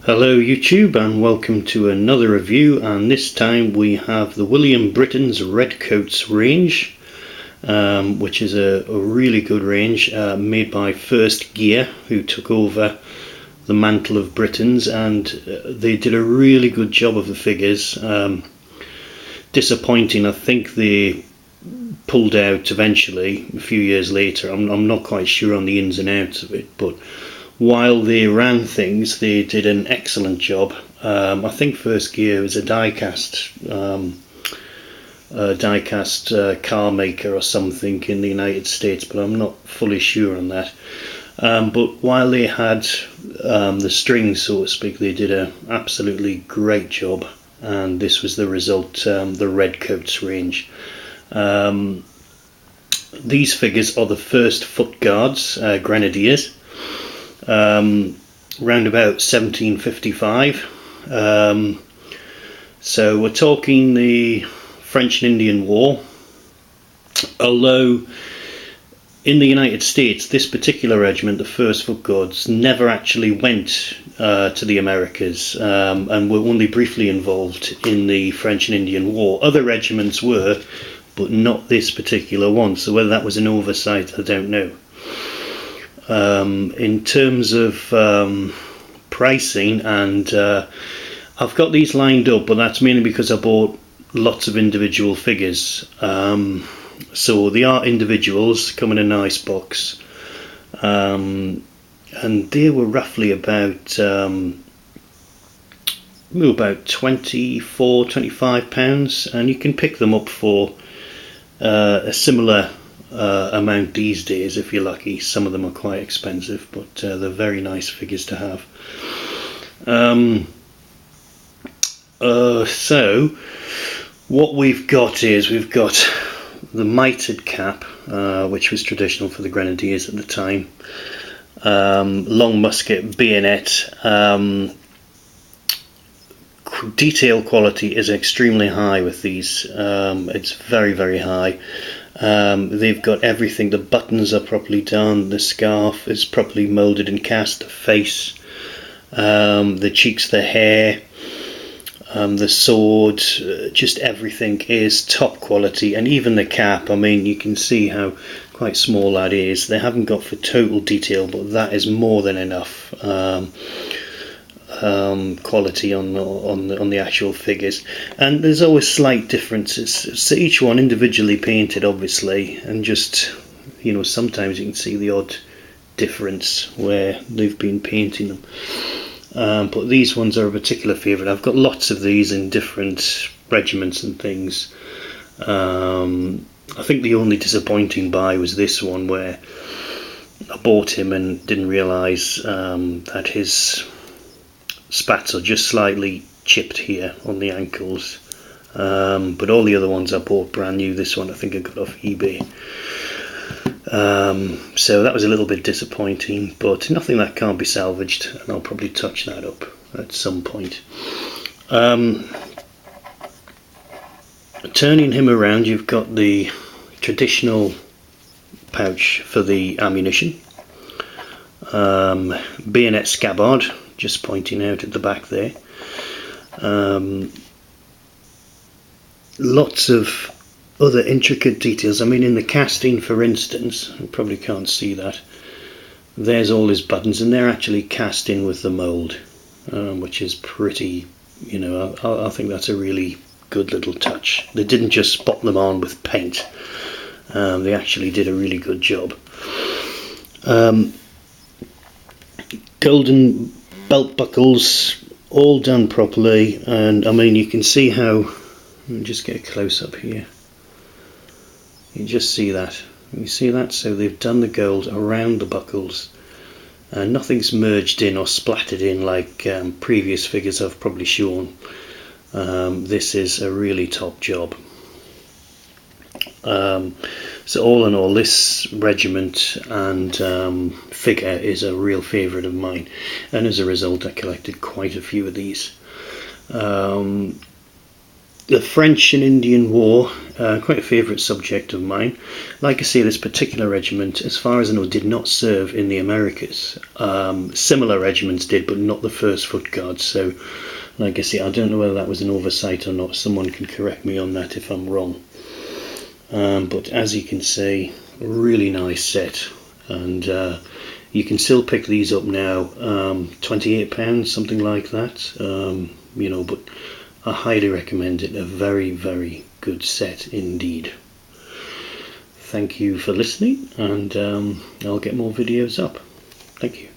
Hello YouTube and welcome to another review, and this time we have the W.Britains Redcoats range, which is a really good range made by First Gear, who took over the mantle of Britains, and they did a really good job of the figures. Disappointing, I think they pulled out eventually a few years later. I'm not quite sure on the ins and outs of it, but while they ran things, they did an excellent job. I think First Gear is a die-cast car maker or something in the United States, but I'm not fully sure on that. But while they had the strings, so to speak, they did an absolutely great job, and this was the result, the Redcoats range. These figures are the first foot guards, Grenadiers. Round about 1755. So we're talking the French and Indian War, although in the United States this particular regiment, the 1st Foot Guards, never actually went to the Americas, and were only briefly involved in the French and Indian War. Other regiments were, but not this particular one, so whether that was an oversight I don't know. In terms of pricing, and I've got these lined up, but that's mainly because I bought lots of individual figures. So they are individuals, come in a nice box, and they were roughly about £24–25, and you can pick them up for a similar amount these days if you're lucky. Some of them are quite expensive, but they're very nice figures to have. So what we've got is we've got the mitred cap, which was traditional for the Grenadiers at the time. Long musket, bayonet. Detail quality is extremely high with these. It's very, very high. They've got everything. The buttons are properly done, the scarf is properly moulded and cast, the face, the cheeks, the hair, the sword, just everything is top quality. And even the cap, I mean, you can see how quite small that is. They haven't got for total detail, but that is more than enough quality on the actual figures. And there's always slight differences, so each one individually painted obviously, and just, you know, sometimes you can see the odd difference where they've been painting them. But these ones are a particular favourite. I've got lots of these in different regiments and things. I think the only disappointing buy was this one, where I bought him and didn't realise that his spats are just slightly chipped here on the ankles, but all the other ones I bought brand new. This one I think I got off eBay, so that was a little bit disappointing, but nothing that can't be salvaged, and I'll probably touch that up at some point. Turning him around, you've got the traditional pouch for the ammunition, bayonet scabbard just pointing out at the back there. Lots of other intricate details. I mean, in the casting, for instance, you probably can't see that, there's all his buttons, and they're actually cast in with the mould, which is pretty, you know, I think that's a really good little touch. They didn't just spot them on with paint, they actually did a really good job. Golden belt buckles, all done properly, and I mean, you can see how, let me just get a close up here, you just see that, you see that, so they've done the gold around the buckles, and nothing's merged in or splattered in like previous figures I've probably shown. This is a really top job. So all in all, this regiment and figure is a real favourite of mine, and as a result I collected quite a few of these. The French and Indian War, quite a favourite subject of mine. Like I say, this particular regiment, as far as I know, did not serve in the Americas. Similar regiments did, but not the 1st Foot Guards. So, like I say, I don't know whether that was an oversight or not. Someone can correct me on that if I'm wrong. But as you can see, really nice set. And you can still pick these up now, £28, something like that. You know, but I highly recommend it. A very, very good set indeed. Thank you for listening, and I'll get more videos up. Thank you.